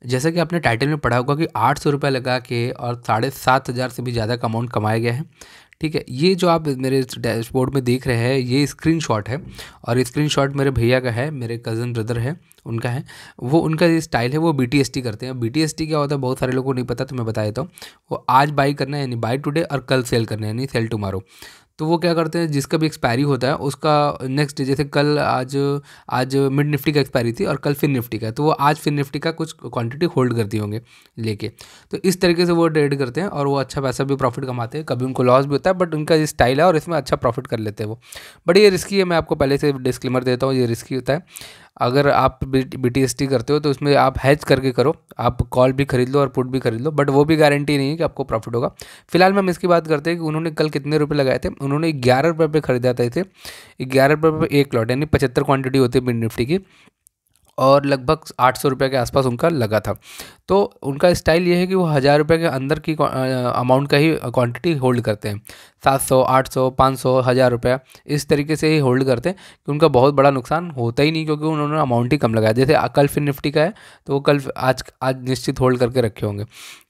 जैसा कि आपने टाइटल में पढ़ा होगा कि 800 रुपये लगा के और 7,500 से भी ज़्यादा का अमाउंट कमाया गया है। ठीक है, ये जो आप मेरे डैशबोर्ड में देख रहे हैं ये स्क्रीनशॉट है, और स्क्रीनशॉट मेरे भैया का है, मेरे कज़न ब्रदर है, उनका है। वो उनका ये स्टाइल है, वो BTST करते हैं। BTST क्या होता है बहुत सारे लोगों को नहीं पता, तो मैं बता देता हूँ। वो आज बाई करना है यानी बाई टुडे, और कल सेल करना है यानी सेल टुमारो। तो वो क्या करते हैं, जिसका भी एक्सपायरी होता है उसका नेक्स्ट डे, जैसे कल आज आज मिड निफ्टी का एक्सपायरी थी और कल फिर निफ्टी का है, तो वो आज फिर निफ्टी का कुछ क्वांटिटी होल्ड करती होंगे लेके। तो इस तरीके से वो ट्रेड करते हैं और वो अच्छा पैसा भी प्रॉफिट कमाते हैं। कभी उनको लॉस भी होता है, बट उनका ये स्टाइल है और इसमें अच्छा प्रॉफिट कर लेते हैं वो। बट ये रिस्की है, मैं आपको पहले से डिस्क्लेमर देता हूँ, ये रिस्की होता है। अगर आप BTST करते हो तो उसमें आप हैज करके करो, आप कॉल भी खरीद लो और पुट भी खरीद लो, बट वो भी गारंटी नहीं है कि आपको प्रॉफिट होगा। फिलहाल हम इसकी बात करते हैं कि उन्होंने कल कितने रुपए लगाए थे। उन्होंने 11 रुपये पे खरीदा था इसे, 11 रुपये पे एक लॉट, यानी 75 क्वांटिटी होती है मिड निफ्टी की, और लगभग 800 रुपये के आसपास उनका लगा था। तो उनका स्टाइल ये है कि वो 1,000 रुपये के अंदर की अमाउंट का ही क्वांटिटी होल्ड करते हैं। 700, 800, 500, 1,000 रुपया इस तरीके से ही होल्ड करते हैं, कि उनका बहुत बड़ा नुकसान होता ही नहीं, क्योंकि उन्होंने अमाउंट ही कम लगाया। जैसे कल फिर निफ्टी का है तो वो कल आज निश्चित होल्ड करके रखे होंगे।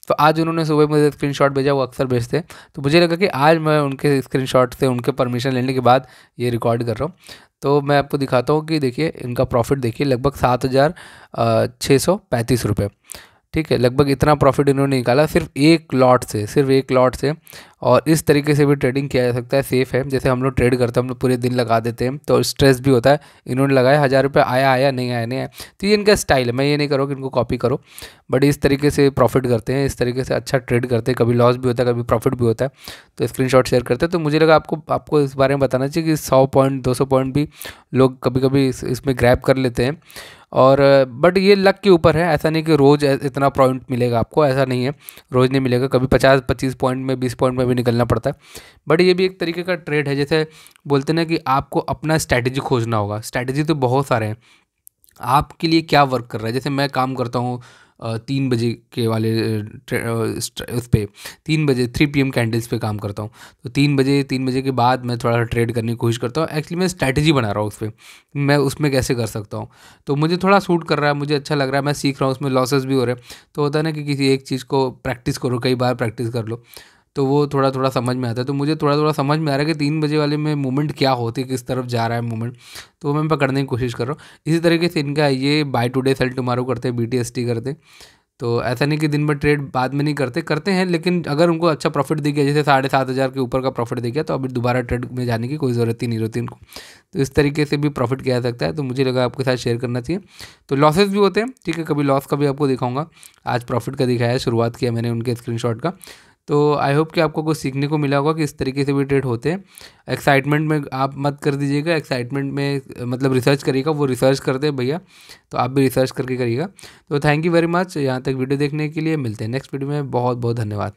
तो आज उन्होंने सुबह मुझे स्क्रीनशॉट भेजा, वो अक्सर भेजते हैं, तो मुझे लगा कि आज मैं उनके स्क्रीनशॉट से उनके परमिशन लेने के बाद ये रिकॉर्ड कर रहा हूँ। तो मैं आपको दिखाता हूँ कि देखिए इनका प्रॉफिट देखिए, लगभग 7,635 रुपये। ठीक है, लगभग इतना प्रॉफिट इन्होंने निकाला सिर्फ एक लॉट से, सिर्फ एक लॉट से। और इस तरीके से भी ट्रेडिंग किया जा सकता है, सेफ़ है। जैसे हम लोग ट्रेड करते हैं, हम लोग पूरे दिन लगा देते हैं तो स्ट्रेस भी होता है। इन्होंने लगाया 1,000 रुपये, आया आया, नहीं आया नहीं आया। तो ये इनका स्टाइल है, मैं ये नहीं करूँ कि इनको कॉपी करो, बट इस तरीके से प्रॉफिट करते हैं, इस तरीके से अच्छा ट्रेड करते हैं। कभी लॉस भी होता है, कभी प्रॉफिट भी होता है। तो स्क्रीनशॉट शेयर करते हैं। तो मुझे लगा आपको इस बारे में बताना चाहिए कि 100 पॉइंट 200 पॉइंट भी लोग कभी कभी इसमें ग्रैब कर लेते हैं। और बट ये लक के ऊपर है, ऐसा नहीं कि रोज़ इतना पॉइंट मिलेगा आपको, ऐसा नहीं है, रोज़ नहीं मिलेगा। कभी 50-25 पॉइंट में, 20 पॉइंट में भी निकलना पड़ता है। बट ये भी एक तरीके का ट्रेड है। जैसे बोलते हैं ना कि आपको अपना स्ट्रैटेजी खोजना होगा। स्ट्रैटेजी तो बहुत सारे हैं, आपके लिए क्या वर्क कर रहा है। जैसे मैं काम करता हूँ 3 बजे के वाले उस पे 3 बजे 3 PM कैंडल्स पे काम करता हूँ। तो 3 बजे के बाद मैं थोड़ा ट्रेड करने की कोशिश करता हूँ। एक्चुअली मैं स्ट्रैटेजी बना रहा हूँ उस पर, मैं उसमें कैसे कर सकता हूँ। तो मुझे थोड़ा सूट कर रहा है, मुझे अच्छा लग रहा है, मैं सीख रहा हूँ, उसमें लॉसेस भी हो रहे हैं। तो होता है ना कि किसी एक चीज़ को प्रैक्टिस करो, कई बार प्रैक्टिस कर लो, तो वो थोड़ा थोड़ा समझ में आता है। तो मुझे थोड़ा थोड़ा समझ में आ रहा है कि 3 बजे वाले में मूवमेंट क्या होती है, किस तरफ जा रहा है मूवमेंट, तो मैं पकड़ने की कोशिश कर रहा हूँ। इसी तरीके से इनका ये बाय टुडे सेल टुमारो करते हैं, BTST करते हैं। तो ऐसा नहीं कि दिन भर ट्रेड बाद में नहीं करते, करते हैं, लेकिन अगर उनको अच्छा प्रॉफिट दिख गया, जैसे 7,500 के ऊपर का प्रॉफिट दिख गया, तो अभी दोबारा ट्रेड में जाने की कोई ज़रूरत ही नहीं होती उनको। तो इस तरीके से भी प्रॉफिट किया जा सकता है। तो मुझे लगा आपके साथ शेयर करना चाहिए। तो लॉसेस भी होते हैं, ठीक है, कभी लॉस का भी आपको दिखाऊंगा। आज प्रॉफिट का दिखाया है, शुरुआत किया मैंने उनके स्क्रीनशॉट का। तो आई होप कि आपको कुछ सीखने को मिला होगा कि इस तरीके से भी ट्रेड होते हैं। एक्साइटमेंट में आप मत कर दीजिएगा, एक्साइटमेंट में मतलब रिसर्च करिएगा, वो रिसर्च करते हैं भैया, तो आप भी रिसर्च करके करिएगा। तो थैंक यू वेरी मच यहाँ तक वीडियो देखने के लिए। मिलते हैं नेक्स्ट वीडियो में, बहुत बहुत धन्यवाद।